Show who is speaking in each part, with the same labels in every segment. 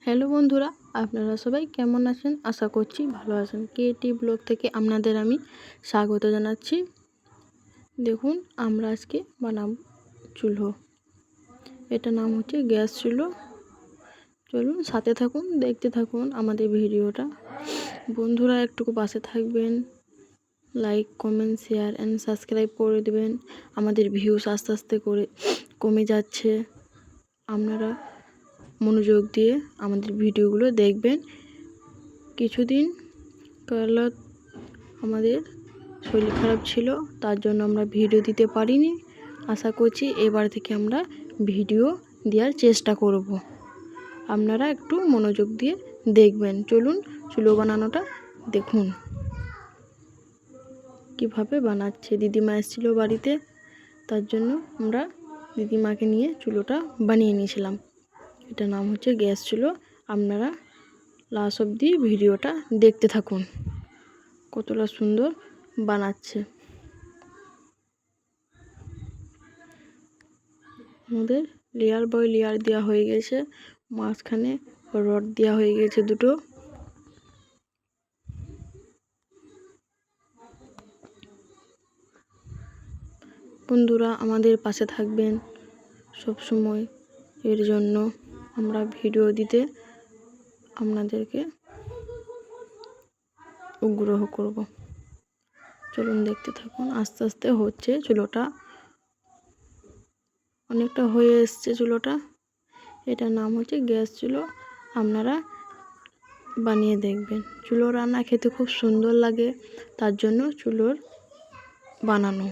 Speaker 1: Hello বন্ধুরা, আপনারা সবাই কেমন আছেন? আশা করছি ভালো আছেন। কেটি ব্লগ থেকে আপনাদের আমি স্বাগত জানাচ্ছি। দেখুন, আমরা আজকে বানাবো চুলো। এটা নাম হচ্ছে গ্যাস চুলো। চলুন সাথে থাকুন, দেখতে থাকুন আমাদের ভিডিওটা। বন্ধুরা একটুকু পাশে থাকবেন, like comment share and subscribe করে দেবেন। আমাদের ভিউস আস্তে আস্তে করে কমে যাচ্ছে। আপনারা মনোযোগ দিয়ে আমাদের ভিডিওগুলো দেখবেন। কিছুদিন কাল আমাদের শরীর খারাপ ছিল, তার জন্য আমরা ভিডিও দিতে পারিনি। আশা করছি এবার থেকে আমরা ভিডিও দেওয়ার চেষ্টা করব। আপনারা একটু মনোযোগ দিয়ে দেখবেন। চলুন চুলো বানানোটা দেখুন কিভাবে বানাচ্ছে। দিদিমা এসেছিল বাড়িতে, তার জন্য আমরা দিদিমাকে নিয়ে চুলোটা বানিয়ে নিয়েছিলাম। এটা নাম হচ্ছে গ্যাস চুলো। আপনারা লাস্ট অবধি ভিডিওটা দেখতে থাকুন, কতটা সুন্দর বানাচ্ছে। আমাদের লেয়ার বাই লেয়ার দেওয়া হয়ে গেছে, মাঝখানে রড দেওয়া হয়ে গেছে দুটো। বন্ধুরা আমাদের পাশে থাকবেন সব সময়, এর জন্য আমরা ভিডিও দিতে আপনাদেরকে অনুগ্রহ করব। চলুন দেখতে থাকুন। আস্তে আস্তে হচ্ছে চুলোটা, অনেকটা হয়ে এসছে চুলোটা। এটার নাম হচ্ছে গ্যাস চুলো। আপনারা বানিয়ে দেখবেন। চুলো রান্না খেতে খুব সুন্দর লাগে, তার জন্য চুলোর বানানো।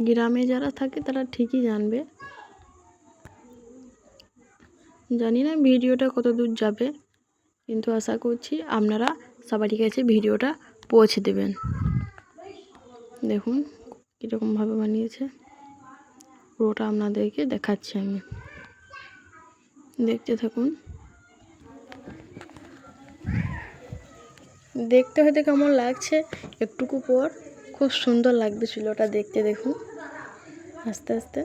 Speaker 1: গ্রামে যারা থাকে তারা ঠিকই জানবে। জানি না ভিডিওটা কত দূর যাবে, কিন্তু আশা করছি আপনারা সবারই কাছে ভিডিওটা পৌঁছে দেবেন। দেখুন কীরকমভাবে বানিয়েছে, পুরোটা আপনাদেরকে দেখাচ্ছি আমি, দেখতে থাকুন। দেখতে হয়তো কেমন লাগছে, একটুকু পর খুব সুন্দর লাগবে চুলোটা দেখতে। দেখুন আস্তে আস্তে।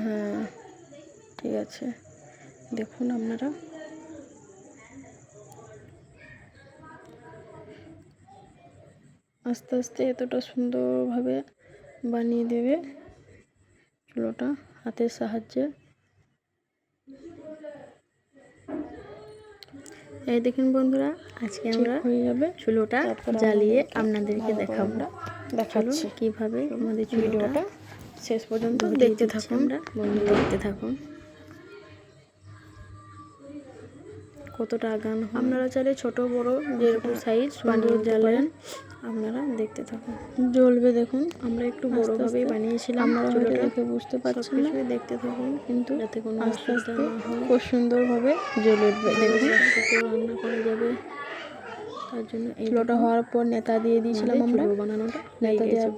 Speaker 1: হ্যাঁ ঠিক আছে, দেখুন আপনারা। আস্তে আস্তে এতটা সুন্দরভাবে বানিয়ে দেবে চুলোটা হাতের সাহায্যে। এই দেখুন বন্ধুরা, আজকে আমরা হয়ে যাবে চুলোটা জ্বালিয়ে আপনাদেরকে দেখাবো। দেখাচ্ছি কিভাবে আমাদের চুলোটা শেষ পর্যন্ত দেখতে থাকুন। বন্ধু দেখতে থাকুন কতটা আগান। আপনারা চাইলে ছোট বড় যেরকম সাইজ বানিয়ে জ্বালেন, আপনারা দেখতে থাকুন। জ্বলবে দেখুন, আমরা একটু বড়ভাবেই বানিয়েছিলাম। আপনারা হয়তো দেখে বুঝতে পারছেন না, দেখতে থাকুন, কিন্তু যাতে কোনো অসুবিধা না হয় খুব সুন্দরভাবে জ্বলে উঠবে। দেখুন রান্না করা যাবে, তার জন্য এই চুলোটা হওয়ার পর নেতা দিয়ে দিয়েছিলাম আমরা। বানানোটা নেতা দেওয়ার